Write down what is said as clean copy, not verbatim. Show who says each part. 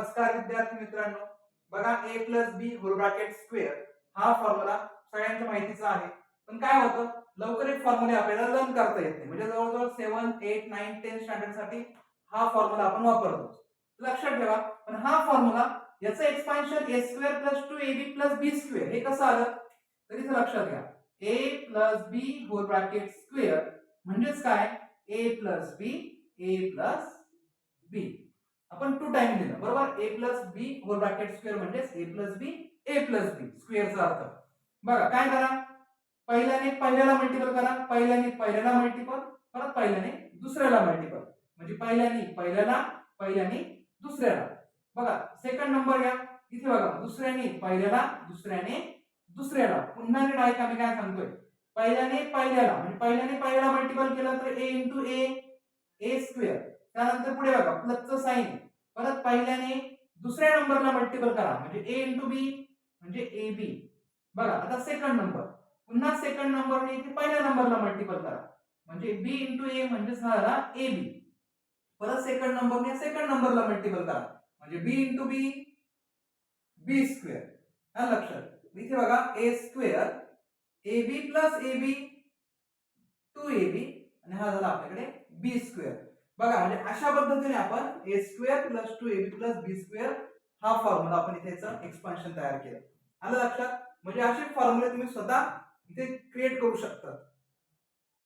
Speaker 1: नमस्कार विद्यार्थी मित्रांनो, बघा a plus B whole bracket square हा फॉर्म्युला सगळ्यांच्या माहितीचा आहे. पण काय होतं, लवकर एक फॉर्म्युले आपल्याला लर्न करता येत नाही. म्हणजे जवळजवळ 7, 8, 9, 10 स्टँडर्ड साठी हा फॉर्म्युला आपण वापरतो. लक्षात ठेवा. पण हा फॉर्म्युला याचं expansion a square plus 2ab plus b square हे कसं आलं? तर इथे लक्षात घ्या. a plus b whole bracket square म्हणजेच काय? a plus b a plus b आपण 2 टाइम लिहिलं बरोबर. a plus B whole bracket square म्हणजे a plus B a plus B स्क्वेअरचा अर्थ. बघा काय करा, पहिल्याने पहिल्याला मल्टिपल करा, पहिल्याने पहिल्याला मल्टिपल, परत पहिल्याने दुसऱ्याला मल्टिपल. म्हणजे पहिल्याने दुसऱ्याला. बघा सेकंड नंबर घ्या, इथे बघा दुसऱ्याने दुसऱ्याला पुन्हा नीट ऐका मी काय सांगतोय. पहिल्याने पहिल्याला मल्टिपल केलं तर a इंटू a स्क्वेअर. त्यानंतर पुढे बघा प्लसचं साइन, परत पहिल्याने दुसऱ्या नंबरला मल्टिपल करा म्हणजे a इंटू बी म्हणजे ab. बघा आता सेकंड नंबर, पुन्हा सेकंड नंबरने इथे पहिल्या नंबरला मल्टिपल करा म्हणजे b इंटू a म्हणजे झाला ab. परत सेकंड नंबरने सेकंड नंबरला मल्टिपल करा म्हणजे b इंटू b स्क्वेअर. हा लक्षात इथे बघा a square ab plus ab 2ab आणि हा झाला आपल्याकडे b स्क्वेअर. बघा म्हणजे अशा पद्धतीने आपण a square plus 2ab plus b square हा फॉर्म्युला आपण इथे एक्सपान्शन तयार केलं. आलं लक्षात? म्हणजे असे फॉर्म्युले तुम्ही स्वतः इथे क्रिएट करू शकता.